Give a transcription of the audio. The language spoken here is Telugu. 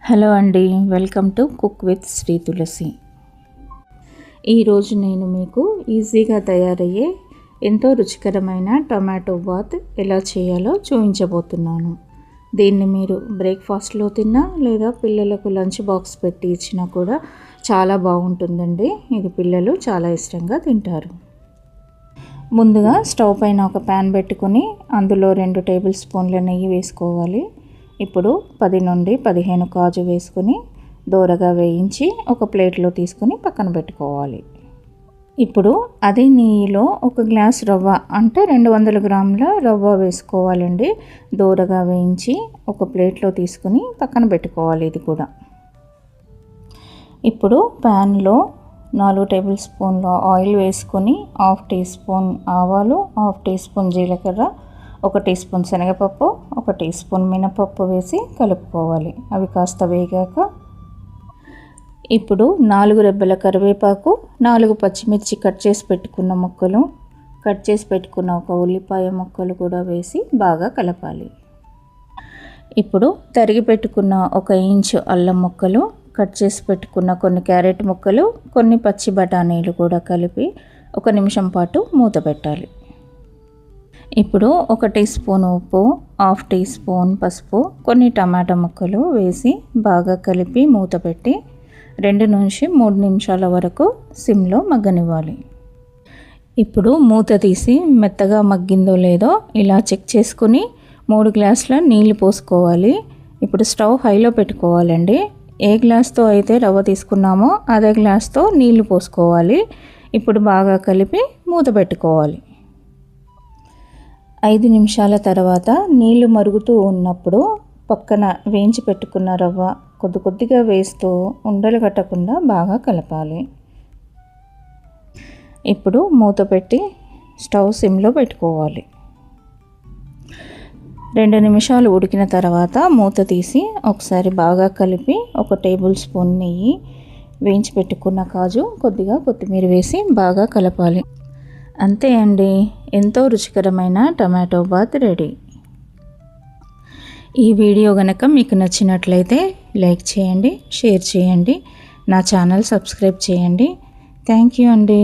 హలో అండి, welcome to cook with Sri Tulasi. ఈరోజు నేను మీకు ఈజీగా తయారయ్యే ఎంతో రుచికరమైన టొమాటో బాత్ ఎలా చేయాలో చూపించబోతున్నాను. దీన్ని మీరు బ్రేక్ఫాస్ట్లో తిన్నా లేదా పిల్లలకు లంచ్ బాక్స్ పెట్టి ఇచ్చినా కూడా చాలా బాగుంటుందండి. ఇది పిల్లలు చాలా ఇష్టంగా తింటారు. ముందుగా స్టవ్ పైన ఒక ప్యాన్ పెట్టుకొని అందులో 2 టేబుల్ స్పూన్ల నెయ్యి వేసుకోవాలి. ఇప్పుడు 10 నుండి 15 కాజు వేసుకొని దోరగా వేయించి ఒక ప్లేట్లో తీసుకొని పక్కన పెట్టుకోవాలి. ఇప్పుడు అదే నెయ్యిలో 1 గ్లాస్ రవ్వ అంటే 200 గ్రాముల రవ్వ వేసుకోవాలండి. దోరగా వేయించి ఒక ప్లేట్లో తీసుకొని పక్కన పెట్టుకోవాలి. ఇది కూడా ఇప్పుడు ప్యాన్లో 4 టేబుల్ స్పూన్ల ఆయిల్ వేసుకొని 1/2 టీ స్పూన్ ఆవాలు, 1/2 టీ స్పూన్ జీలకర్ర, 1 టీ స్పూన్ శనగపప్పు, 1 టీ స్పూన్ మినపప్పు వేసి కలుపుకోవాలి. అవి కాస్త వేగాక ఇప్పుడు 4 రెబ్బల కరివేపాకు, 4 పచ్చిమిర్చి కట్ చేసి పెట్టుకున్న ముక్కలు, కట్ చేసి పెట్టుకున్న 1 ఉల్లిపాయ ముక్కలు కూడా వేసి బాగా కలపాలి. ఇప్పుడు తరిగి పెట్టుకున్న 1 ఇంచు అల్లం ముక్కలు, కట్ చేసి పెట్టుకున్న కొన్ని క్యారెట్ ముక్కలు, కొన్ని పచ్చి బఠానీలు కూడా కలిపి 1 నిమిషం పాటు మూత పెట్టాలి. ఇప్పుడు 1 టీ స్పూన్ ఉప్పు, 1/2 టీ స్పూన్ పసుపు, కొన్ని టమాటా ముక్కలు వేసి బాగా కలిపి మూత పెట్టి 2 నుంచి 3 నిమిషాల వరకు సిమ్లో మగ్గనివ్వాలి. ఇప్పుడు మూత తీసి మెత్తగా మగ్గిందో లేదో ఇలా చెక్ చేసుకుని 3 గ్లాసుల నీళ్లు పోసుకోవాలి. ఇప్పుడు స్టవ్ హైలో పెట్టుకోవాలండి. ఏ గ్లాస్తో అయితే రవ్వ తీసుకున్నామో అదే గ్లాస్తో నీళ్లు పోసుకోవాలి. ఇప్పుడు బాగా కలిపి మూత పెట్టుకోవాలి. 5 నిమిషాల తర్వాత నీళ్లు మరుగుతూ ఉన్నప్పుడు పక్కన వేయించి పెట్టుకున్న రవ్వ కొద్దిగా వేస్తూ ఉండలు కట్టకుండా బాగా కలపాలి. ఇప్పుడు మూత పెట్టి స్టవ్ సిమ్లో పెట్టుకోవాలి. 2 నిమిషాలు ఉడికిన తర్వాత మూత తీసి ఒకసారి బాగా కలిపి 1 టేబుల్ స్పూన్ నెయ్యి, వేయించి పెట్టుకున్న కాజు, కొద్దిగా కొత్తిమీర వేసి బాగా కలపాలి. అంతే అండి, ఎంతో రుచికరమైన టమాటో బాత్ రెడీ. ఈ వీడియో గనక మీకు నచ్చినట్లయితే లైక్ చేయండి, షేర్ చేయండి, నా ఛానల్ సబ్స్క్రైబ్ చేయండి. థ్యాంక్ యూ అండి.